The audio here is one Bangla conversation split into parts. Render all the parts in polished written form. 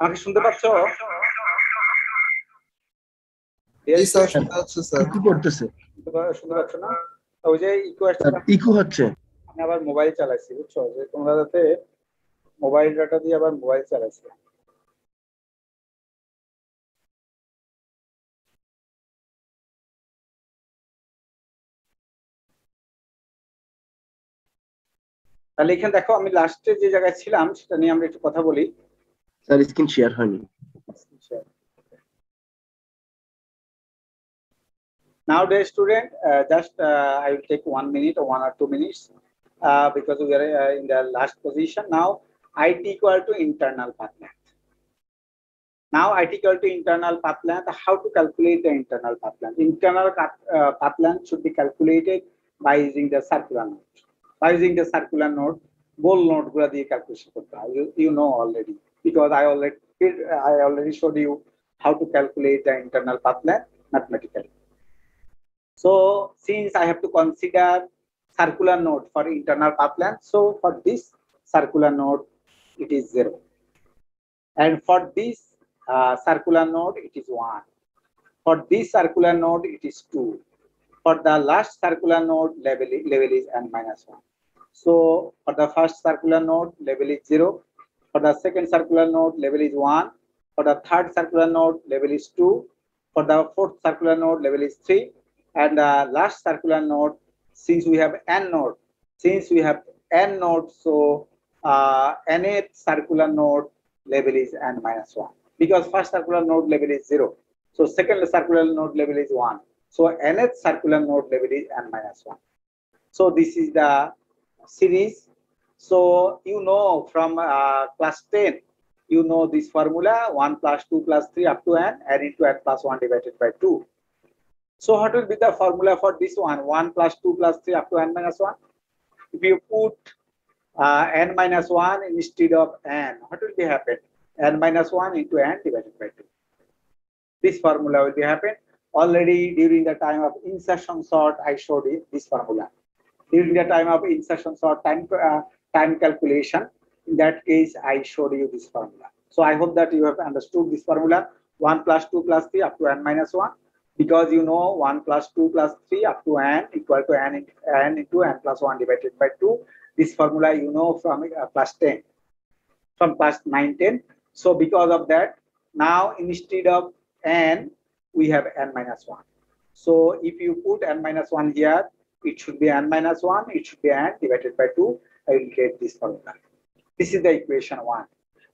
আমাকে শুনতে পাচ্ছো? জি Yes, স্যার, শোনা যাচ্ছে স্যার। কি করতেছে? শুনতে পাচ্ছ না? ওই যে ইকো আসছে না? ইকো হচ্ছে। আমি আবার মোবাইল চালাইছি, বুঝছো, যে তোমরা যাতে মোবাইল ডাটা দিয়ে আবার মোবাইল চালাইছি। তাহলে এখানে দেখো, আমি লাস্টে যে জায়গায় ছিলাম সেটা নিয়ে আমরা একটু কথা বলি। স্যার স্ক্রিন শেয়ার হয়নি। Now, dear student, just I will take 1 minute or 1 or 2 minutes because we are in the last position. Now, IT equal to internal path length. Now, IT equal to internal path length. How to calculate the internal path length? Internal path length should be calculated by using the circular node. By using the circular node, goal node গুলা দিয়ে calculation করতে হয়. You know already, because I already showed you how to calculate the internal path length mathematically. So since I have to consider circular node for internal path length, so for this circular node it is 0, and for this circular node it is 1. For this circular node it is 2. For the last circular node level is n-1. So for the first circular node level is 0. For the second circular node level is 1. For the third circular node level is 2. For the fourth circular node level is 3. And the last circular node, since we have n nodes, so nth circular node level is n-1, because first circular node level is 0. So second circular node level is 1. So nth circular node level is n-1. So this is the series. So you know from class 10, you know this formula: 1 plus 2 plus 3 up to n into n plus 1 divided by 2. So what will be the formula for this one? 1 plus 2 plus 3 up to n-1. If you put n-1 instead of n, what will be happen? n-1 into n divided by 2. This formula will be happen. Already during the time of insertion sort, I showed you this formula. During the time of insertion sort time calculation, in that case, I showed you this formula. So I hope that you have understood this formula: 1 plus 2 plus 3 up to n-1. Because you know 1 plus 2 plus 3 up to n equal to n into n plus 1 divided by 2. This formula you know from class 10, from class 9, 10. So because of that, now instead of n, we have n-1. So if you put n-1 here, it should be n-1, it should be n divided by 2. I will get this formula. This is the equation 1.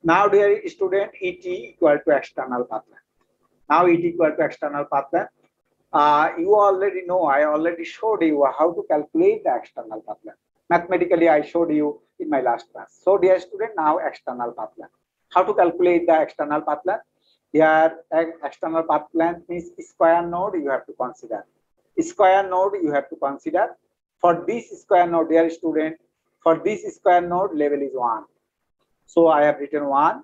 Now, dear student, ET equal to external path length. Now ET equal to external path length. You already know, I already showed you how to calculate the external path length. Mathematically, I showed you in my last class. So dear student, now external path length. How to calculate the external path length? Here, external path length means square node you have to consider. Square node you have to consider. For this square node, dear student, for this square node level is 1. So I have written 1.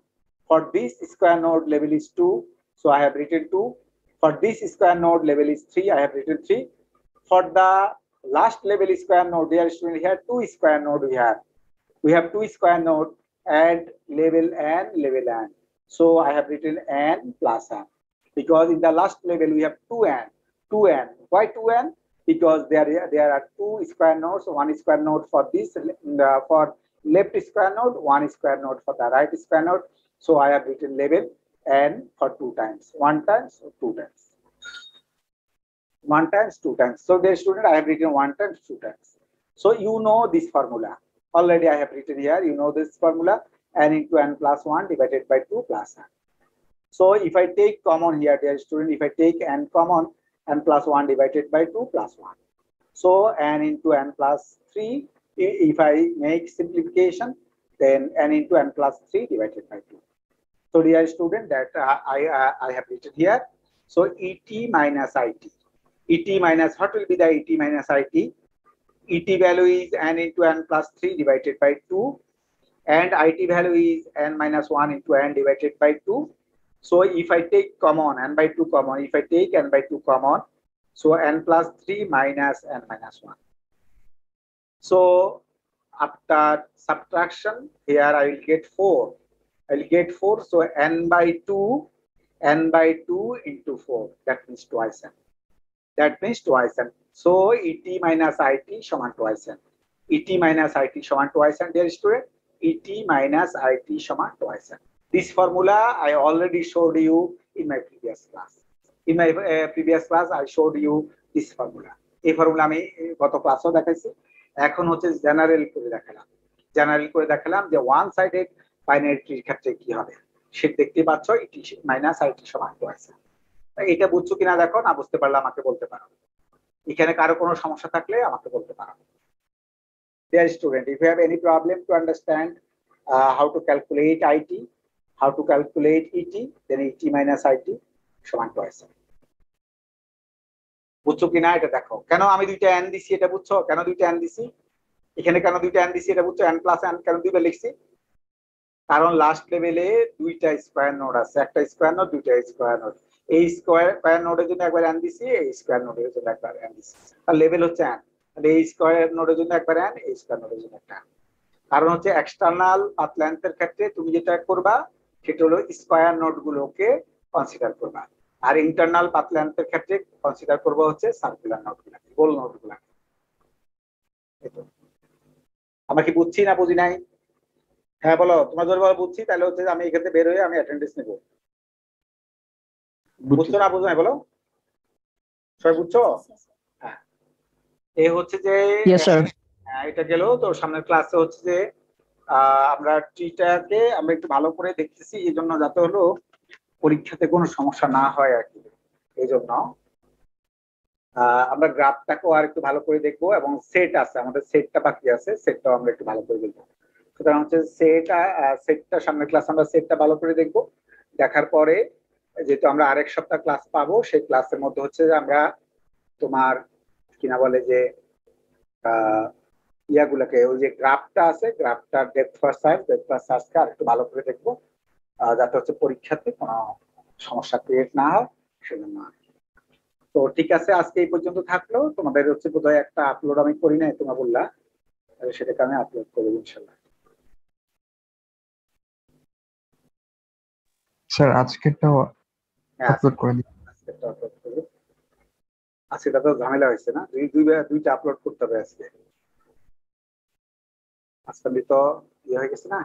For this square node level is 2. So I have written 2. For this square node level is 3. I have written 3. For the last level square node, dear student, here 2 square node we have. We have 2 square node and level n. So I have written n plus n, because in the last level we have 2n. 2n. Why 2n? Because there are 2 square nodes, 1 square node for this, for left square node, 1 square node for the right square node. So I have written level n for 2 times, 1 times, 2 times. 1 times, 2 times. So dear student, I have written 1 times, 2 times. So you know this formula. Already I have written here, you know this formula: n into n plus 1 divided by 2 plus n. So if I take common here, dear student, if I take n common, n plus 1 divided by 2 plus 1. So n into n plus 3, if I make simplification, then n into n plus 3 divided by 2. So dear student, that I have written here. So ET minus IT. ET minus, what will be the ET minus IT? ET value is n into n plus 3 divided by 2. And IT value is n minus 1 into n divided by 2. So if I take common, n by 2 common, if I take n by 2 common, so n plus 3 minus n minus 1. So after subtraction, here I will get 4. I'll get 4. So n by 2 into 4. That means twice n. That means twice n. So Et minus It সমান twice n. Et minus It সমান twice n, dear student. Et minus It সমান twice n. This formula I already showed you in my previous class. In my previous class, I showed you this formula. এই ফর্মুলা আমি গত ক্লাসও দেখাইছি। এখন হচ্ছে জেনারেল করে দেখালাম। জেনারেল করে দেখালাম যে ওয়ান সাইডেড বাইনারি ট্রির ক্ষেত্রে কি হবে। সেটা দেখতে পাচ্ছ et minus it সমান twice n। এটা বুঝছো কিনা দেখো, না বুঝতে পারলে আমাকে বলতে পারো। এখানে কারো কোনো সমস্যা থাকলে আমাকে বলতে পারো। Dear student, if you have any problem to understand how to calculate it, how to calculate et, then et minus it সমান twice n। বুঝছো কিনা এটা দেখো। কেন আমি দুইটা n দিছি এটা বুঝছো? কেন দুইটা n দিছি? এখানে কেন দুইটা n দিছি এটা বুঝছো? n প্লাস n কেন দুইবার লিখছি? কারণ লাস্ট লেভেলে দুইটা স্কয়ার নোড আছে, একটা স্কয়ার নোড, দুইটা স্কয়ার নোড। এই স্কয়ার নোডের জন্য একবার n দিছি, এই স্কয়ার নোডের জন্য একবার n দিছি। তার লেভেল হচ্ছে n। তাহলে এই স্কয়ার নোডের জন্য একবার n, এই স্কয়ার নোডের জন্য একটা n। কারণ হচ্ছে এক্সটার্নাল পাথ লেন্থের ক্ষেত্রে তুমি যেটা করবা সেটা হলো স্কয়ার নোড গুলোকে কনসিডার করবা, আর ইন্টারনাল পাথ লেন্থের ক্ষেত্রে কনসিডার করবা হচ্ছে সার্কুলার নোড গুলো, গোল নোড গুলো। আমরা কি বুঝছি না বুঝি নাই? হ্যাঁ বলো, তোমার যদি বলো বুঝছি তাহলে হচ্ছে আমি এখান থেকে বের হয়ে আমি অ্যাটেন্ডেন্স নেব। বুঝছো না বুঝো নাই বলো? সবাই বুঝছো? হ্যাঁ, এই হচ্ছে যে এটা গেল। তো সামনের ক্লাসে হচ্ছে যে আমরা ট্রিটাকে আমরা একটু ভালো করে দেখতেছি, এই জন্য যাতে হলো পরীক্ষাতে কোনো সমস্যা না হয় আর কি। এই জন্য আমরা গ্রাফটাকেও আর একটু ভালো করে দেখবো, এবং সেট আছে আমাদের, সেটটা বাকি আছে, সেটটাও আমরা একটু ভালো করে দেখবো। সুতরাং হচ্ছে সেটটা সামনের ক্লাস আমরা সেটটা ভালো করে দেখবো। দেখার পরে যেহেতু আমরা আরেক সপ্তাহ ক্লাস পাবো, সেই ক্লাসের মধ্যে হচ্ছে যে আমরা তোমার কিনা বলে যে ইয়াগুলোকে, ওই যে গ্রাফটা আছে, গ্রাফটার ডেপথ ফার্স্ট সার্চকে আর একটু ভালো করে দেখবো, যাতে হচ্ছে পরীক্ষাতে কোনো সমস্যা ক্রিয়েট না হয় সেজন্য। তো ঠিক আছে, আজকে এই পর্যন্ত থাকলো। তোমাদের হচ্ছে বোধহয় একটা আপলোড আমি করি নাই, তোমরা বললা, সেটাকে আমি আপলোড করবো ইনশাল্লাহ। স্যার আজকেরটাও আপলোড করে দিন। আজকেটা তো ঝামেলা হয়েছে না, দুইটা আপলোড করতে হবে আজকে। আজকাল তো ইয়ে হয়ে গেছে না।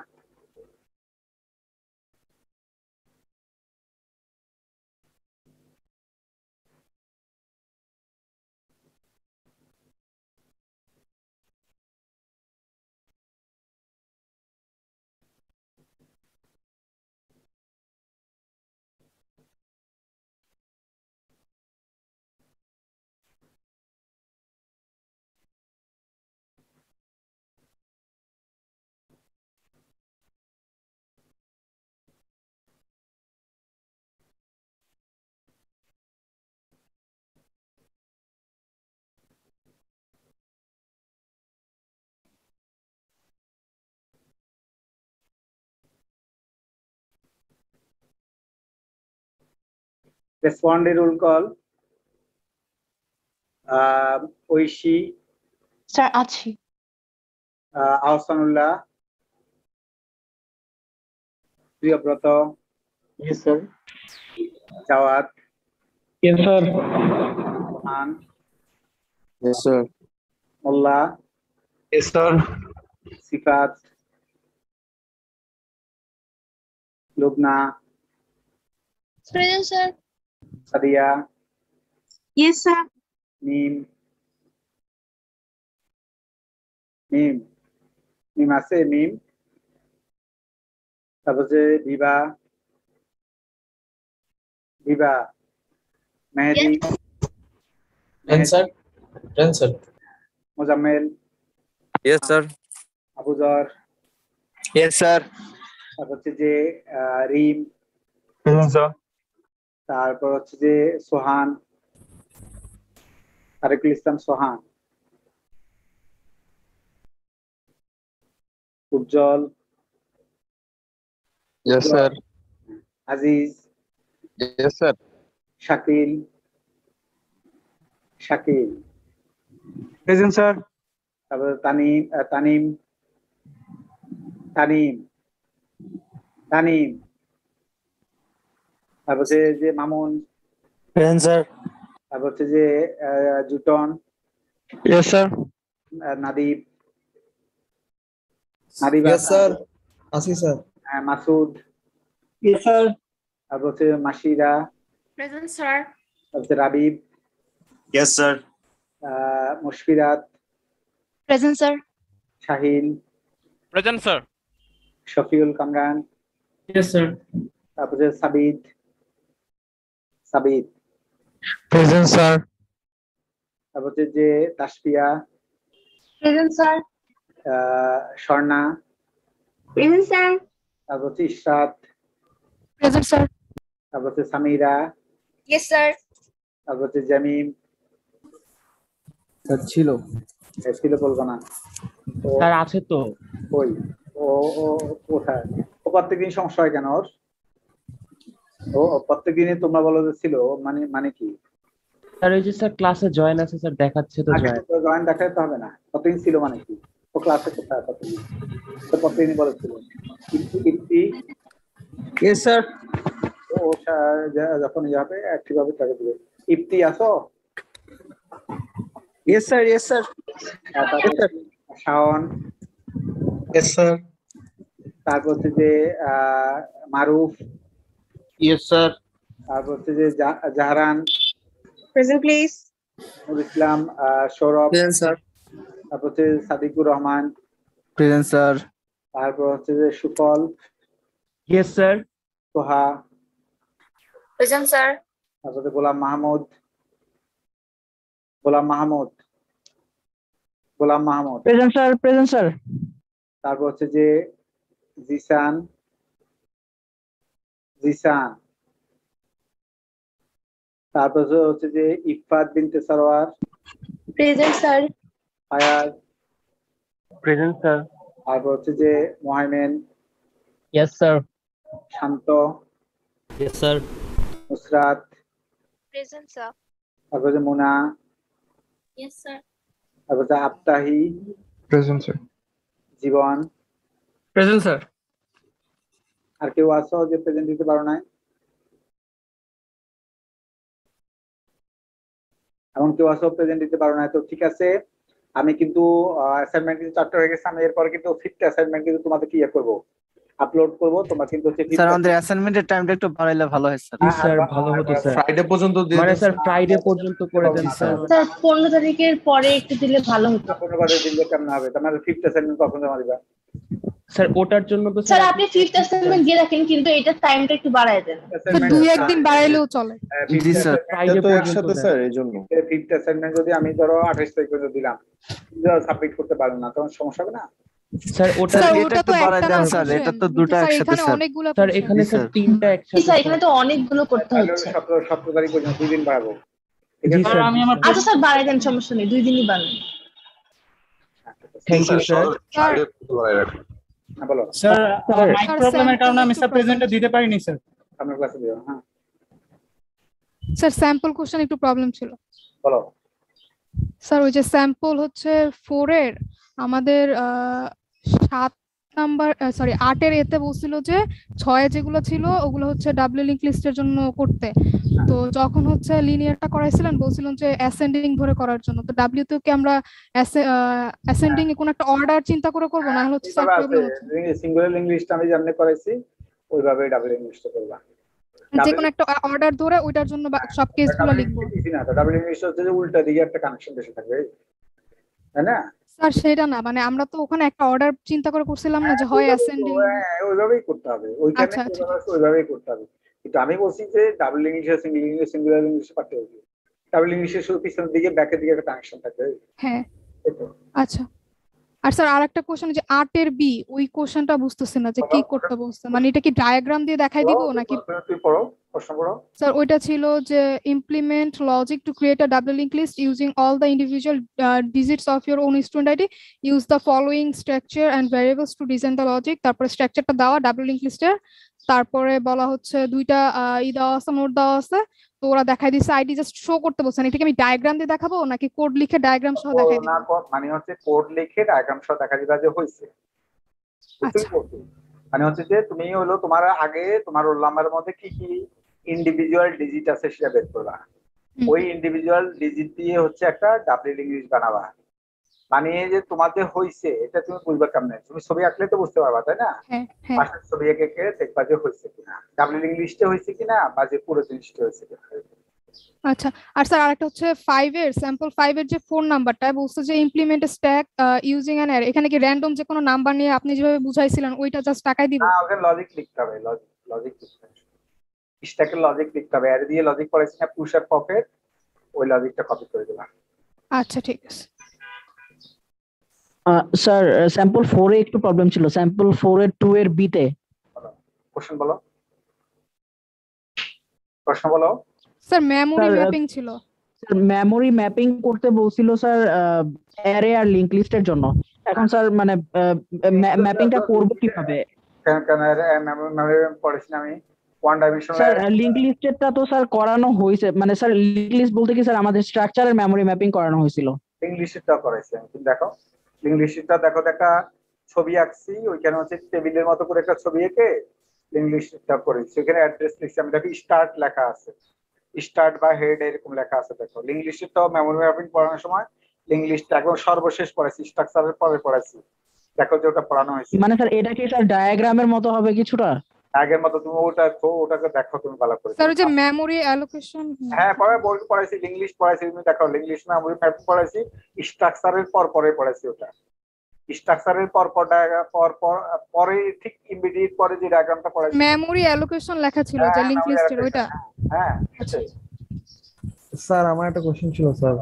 Respond a roll call. Oishi, sir আছি। Ahsanullah, Priyobroto, Yes, sir. Jawad, Yes, sir. Khan, Yes, sir. Mollah, Yes, sir. Sifat, Lubna, present sir. Sadia, yes sir. Mim, Mim Mim আছে, মিম। তারপর যে বিভা, মেহেদি, Sir. Mozammel, Yes, sir. Abuzar, Yes, sir. তারপর হচ্ছে যে রিম, Sir. তারপর হচ্ছে যে সোহান, তারেকুল ইসলাম সোহান, উজ্জ্বল, Yes, sir. Aziz, Yes, sir. Shakil, Present, sir. তারপর তানিম, তানিম, তারপর হচ্ছে যে মামুন, Present, sir. তারপর হচ্ছে যে জুটন, Yes, sir. নাদিব, নাদিব Yes, আছে, sir. Asi, sir. Masud, Yes, sir. তারপর হচ্ছে মাসিরা, Present, sir. তারপর হচ্ছে রাবিব, Yes, sir. মুশফিরাত, Present, sir. Shahin, Present, sir. Shafiul Kamran, Yes, sir. তারপর হচ্ছে সাবিদ, সাবিদ, প্রেজেন্ট স্যার। তারপর হচ্ছে যে Tasfia, Present, sir. Swarna, Present, sir. তারপর হচ্ছে ইশরাত, Present, sir. তারপর হচ্ছে সামিরা, Yes, sir. তারপর হচ্ছে জামিম, Sir, chilo. ছিল বলবো না তো স্যার আছে তো। ওই ও ও কোথায়, ও প্রত্যেকদিন সমস্যা হয় কেন ওর? ও প্রত্যেকদিনই তোমরা বলো যে ছিল, মানে মানে কি? স্যার ওই যে স্যার ক্লাসে জয়েন আছে স্যার, দেখাচ্ছে তো জয়েন। জয়েন দেখাতে হবে না, প্রত্যেকদিন ছিল মানে কি? ও ক্লাসে কোথায় প্রত্যেকদিন? তো প্রত্যেকদিনই বলেছিল ইপ্তি, Yes, sir. ও যখন যাবে অ্যাক্টিভ হবে তাকে দিবে। ইপ্তি আসো, Yes, sir. Yes, sir. তারপর শাওন, Yes, sir. তারপর হচ্ছে যে মারুফ, Yes, sir. তারপর হচ্ছে যে Zohran, Present, please. Nur Islam, Sourav, Present, sir. তারপর হচ্ছে সাদিকুর রহমান, Present, sir. তারপর হচ্ছে যে Sufal, yes sir. Soha, Present, sir. তারপর হচ্ছে Golam Mahmud, Golam Mahmud, Golam Mahmud, present sir. Present sir. তারপর হচ্ছে যে জিসান, জিসান, তারপর হচ্ছে যে Ifat Binte Sarwar, Present, sir. Fayaz, present sir. তারপর হচ্ছে যে Mohaimen, yes sir. Shanto, yes sir. Nusrat, Present, sir. তারপর হচ্ছে মুনা, Yes, sir. তারপর হচ্ছে Aftahi, present sir. Jibon. Present sir. আর কেউ আছো যে প্রেজেন্ট দিতে পারো নাই? এমন কেউ আছো প্রেজেন্ট দিতে পারো নাই? তো ঠিক আছে, আমি কিন্তু অ্যাসাইনমেন্ট কিন্তু 4টা হয়ে গেছে, আমি এরপরে কিন্তু 5th অ্যাসাইনমেন্ট কিন্তু তোমাদের কি করবো, আপলোড করবো। তোমরা কিন্তু হচ্ছে স্যার আমাদের অ্যাসাইনমেন্টের টাইমটা একটু বাড়াইলে ভালো হয় স্যার। জি স্যার, ভালো হতো স্যার। ফ্রাইডে পর্যন্ত দিয়ে মানে দিন স্যার ফ্রাইডে পর্যন্ত করে দেন স্যার। স্যার 15 তারিখের পরে একটু দিলে ভালো হতো। 15 বারে দিলে কেমন হবে? তোমার 5th অ্যাসাইনমেন্ট কখন জমা দিবা? স্যার ওটার জন্য তো স্যার আপনি 5th অ্যাসাইনমেন্ট দিয়ে রাখেন, কিন্তু এটার টাইমটা একটু বাড়ায় দেন। দুই একদিন বাড়াইলেও চলে। জি স্যার। ফ্রাইডে তো পর্যন্ত একসাথে দেন। স্যার এই জন্য 5th অ্যাসাইনমেন্ট যদি আমি ধরো 28 তারিখ পর্যন্ত দিলাম, সাবমিট করতে পারবো না, তখন সমস্যা হবে না? স্যার ওটা স্যার এটা ওটা একটু তো বাড়ায় একটা দেন না স্যার, portion, এটা তো কিন্তু দুটো স্যার একসাথে এখানে স্যার। অনেকগুলো স্যার portion। এখানে জি, স্যার স্যার। 3টা জি একসাথে স্যার, এখানে তো অনেকগুলো করতে তাহলে হচ্ছে। 17 তারিখ পর্যন্ত 2 দিন বাড়াবো। ঠিক জি আছে? স্যার। আচ্ছা স্যার বাড়ায় দেন, সমস্যা নেই, 2 দিনই বাড়ান। Thank you sir. স্যার হ্যাঁ, বলো, স্যার মাইক স্যার, প্রবলেমের কারণে আমি sample স্যার একটু প্রেজেন্টটা problem দিতে পারিনি স্যার। সামনের ক্লাসে দিও। হ্যাঁ, স্যার স্যাম্পল কোশ্চেন একটু প্রবলেম ছিল। বলো। স্যার ওই যে স্যাম্পল হচ্ছে 4 এর আমাদের 7 নাম্বার, সরি 8 এর এতে বলছিল যে 6 যেগুলো ছিল ওগুলো হচ্ছে ডাব্লিউ লিংক লিস্টের জন্য করতে। তো যখন হচ্ছে লিনিয়ারটা করাইছিলেন বলছিলেন যে অ্যাসেন্ডিং ধরে করার জন্য, তো ডাব্লিউ তে কি আমরা অ্যাসেন্ডিং এ কোন একটা অর্ডার চিন্তা করে করব, না হলে হচ্ছে স্যার এইভাবে আছে, প্রবলেম হচ্ছে। সিঙ্গুলার ইংলিশটা আমি জানলে করাইছি, ওইভাবে ডাবল ইংলিশটা করবা। যে কোনো একটা অর্ডার ধরে ওইটার জন্য সব কেসগুলো লিখবো। ডাবল ইংলিশ হচ্ছে যে উল্টা দিকে একটা কানেকশন বেশি থাকবে, তাই না? স্যার সেটা না, মানে আমরা তো ওখানে একটা অর্ডার চিন্তা করে করছিলাম না যে হয় অ্যাসেন্ডিং। ওইভাবেই করতে হবে, ওইখানে আচ্ছা, ঠিক আছে। ওইভাবেই করতে হবে। কিন্তু আমি বলছি যে ডাবল ইংলিশ আর সিঙ্গল ইংলিশ, সিঙ্গুলার ইংলিশে পারতে হবে। ডাবল ইংলিশে শুধু পিছনের দিকে ব্যাকের দিকে একটা কানেকশন থাকবে। হ্যাঁ এই তো। আচ্ছা। আর স্যার আরেকটা কোশ্চেন, যে 8 এর বি, ওই কোশ্চেনটা বুঝতেছি না যে কি করতে বলছে, মানে এটা কি ডায়াগ্রাম দিয়ে দেখাই দিব নাকি? তুই পড়ো, প্রশ্ন পড়ো। স্যার ওইটা ছিল যে implement logic to create a double link list using all the individual digits of your own student ID, use the following structure and variables to design the logic. তারপরে স্ট্রাকচারটা দেওয়া ডাবল লিংক লিস্টের, তারপরে বলা হচ্ছে দুইটা দেওয়া আছে, নোট দেওয়া আছে, তো ওরা দেখাই দিচ্ছে আইডি জাস্ট শো করতে বলছেন। এটাকে আমি ডায়াগ্রাম দিয়ে দেখাবো নাকি কোড লিখে ডায়াগ্রাম সহ দেখাই দিব? মানে হচ্ছে কোড লিখে ডায়াগ্রাম সহ দেখা দিবা যে হইছে। বুঝতে আচ্ছা। পারছো? মানে হচ্ছে যে তুমি হলো তোমার আগে তোমার রোল নাম্বারের মধ্যে কি কি ইন্ডিভিজুয়াল ডিজিট আছে সেটা বের করবা। হুম, ওই ইন্ডিভিজুয়াল ডিজিট দিয়ে হচ্ছে একটা ডাবল ইংলিশ বানাবা। বানিয়ে যে তোমার যে হয়েছে এটা তুমি বুঝবা কেমনে, তুমি ছবি আঁকলে তো বুঝতে পারবা, তাই না? হ্যাঁ হ্যাঁ পাশের ছবি এঁকে এঁকে দেখবা যে হয়েছে কিনা, ডাবল ইংলিশটা হয়েছে কিনা বা যে পুরো জিনিসটা হয়েছে কিনা। আচ্ছা। আর স্যার আরেকটা হচ্ছে 5 এর স্যাম্পল 5 এর যে ফোন নাম্বারটা বলছে যে implement stack using an array, এখানে কি র্যান্ডম যে কোনো নাম্বার নিয়ে আপনি যেভাবে বুঝাইছিলেন ওইটা জাস্ট টাকাই দিব? না, ওখানে লজিক লিখতে হবে, লজিক লজিক লিখতে হবে, স্ট্যাকের লজিক লিখতে হবে, অ্যারে দিয়ে লজিক করেছি না পুশ আর পপের, ওই লজিকটা কপি করে দিবা। আচ্ছা ঠিক আছে। স্যার স্যাম্পল 4 এ একটু প্রবলেম ছিল, স্যাম্পল 4 এর 2 এর বি তে। কোশ্চেন বলো, প্রশ্ন বলো। স্যার মেমরি স্যার, ম্যাপিং ছিল। স্যার মেমরি ম্যাপিং করতে বলছিল স্যার অ্যারে আর লিংক লিস্টের জন্য। এখন স্যার মানে ম্যাপিংটা করব কিভাবে? কেন কেন মেমোরি পড়েছি না আমি ওয়ান ডাইমেনশনাল। স্যার লিংক লিস্টেরটা তো স্যার করানো হয়েছে, মানে স্যার লিংক লিস্ট বলতে কি স্যার আমাদের স্ট্রাকচারের মেমরি ম্যাপিং করানো হয়েছিল। ইংলিশটা করাইছি আমি, তুমি দেখো ইংলিশটা দেখো, একটা ছবি আঁকছি ওইখানে হচ্ছে টেবিলের মতো করে একটা ছবি এঁকে ইংলিশটা করেছি, ওখানে অ্যাড্রেস লিখছি আমি, দেখো স্টার্ট লেখা আছে, স্টার্ট বা হেড এরকম লেখা আছে। দেখো ইংলিশটা মেমোরি ম্যাপিং পড়ানোর সময় ইংলিশটা একদম সর্বশেষ পড়াইছি, স্ট্রাকচারের পরে পড়াইছি, দেখো যে ওটা পড়ানো হয়েছে। মানে স্যার এটা কি স্যার ডায়াগ্রামের মতো হবে কিছুটা? আগের মতো তুমি ওটা ওটাকে দেখো তুমি ভালো করে। স্যার ওই যে মেমরি অ্যালোকেশন। হ্যাঁ পরে বই পড়াইছি, ইংলিশ পড়াইছি, তুমি দেখো ইংলিশ মেমোরি ম্যাপ পড়াইছি, স্ট্রাকচারের পর পরে পড়াইছি ওটা, স্ট্রাকচারের পর পর পর পর পরে ঠিক ইমিডিয়েট পরে যে ডায়াগ্রামটা পড়াইছি। মেমরি অ্যালোকেশন লেখা ছিল যে হ্যাঁ, লিংক memory লিস্টের allocation, ওইটা। হ্যাঁ আচ্ছা। স্যার আমার একটা কোশ্চেন ছিল স্যার।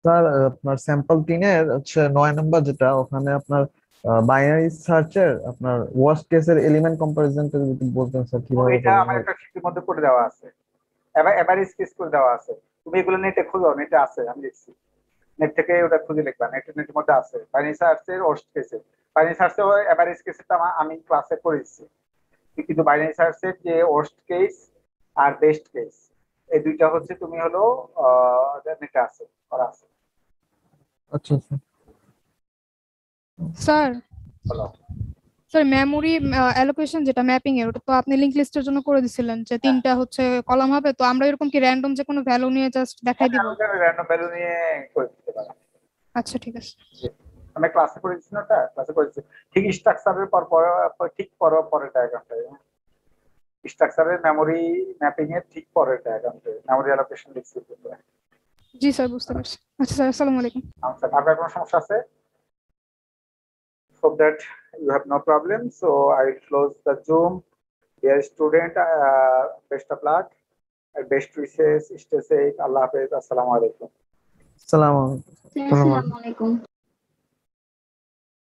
স্যার আপনার স্যাম্পল 3 এর হচ্ছে 9 নাম্বার যেটা, ওখানে আপনার বাইনারি সার্চের আপনার ওয়ার্স্ট কেসের এলিমেন্ট কম্পারিজনটা যদি একটু বলতেন স্যার কিভাবে এটা করবেন? আমার একটা শীটের মধ্যে করে দেওয়া আছে, এভারেজ কেস করে দেওয়া আছে, তুমি এগুলো নেটে খুঁজো, নেটে আছে, আমি লিখছি, নেট থেকে ওটা খুঁজে লিখবা, নেটের মধ্যে আছে বাইনারি সার্চের ওয়ার্স্ট কেসের। বাইনারি সার্চের এভারেজ কেসটা আমি ক্লাসে করেছি, কিন্তু বাইনারি সার্চের যে ওয়ার্স্ট কেস আর বেস্ট কেস এই দুইটা হচ্ছে তুমি হলো নেটে আছে, করা আছে। আচ্ছা স্যার। স্যার বলো। স্যার মেমরি অ্যালোকেশন যেটা ম্যাপিং এর, ওটা তো আপনি লিংক লিস্টের জন্য করে দিছিলেন যে 3টা হচ্ছে কলাম হবে, তো আমরা এরকম কি র্যান্ডম যে কোনো ভ্যালু নিয়ে জাস্ট দেখাই দিব? র্যান্ডম ভ্যালু নিয়ে করে দিতে পারো। আচ্ছা ঠিক আছে। আমি ক্লাসে করেছি না, ওটা ক্লাসে করেছি, ঠিক স্ট্রাকচারের ঠিক পরের ডায়াগ্রামটা, স্ট্রাকচারের মেমোরি ম্যাপিং এর ঠিক পরের ডায়াগ্রামটা, মেমোরি অ্যালোকেশন লিখছি। জি স্যার বুঝতে পারছি। আচ্ছা স্যার আসসালামু আলাইকুম। আচ্ছা, আপনার কোনো সমস্যা আছে? Hope that you have no problem, so I will close the Zoom. Dear student, best of luck and best wishes, stay safe. Allah Hafiz. Assalamu alaikum. সালাম। আসসালামু আলাইকুম।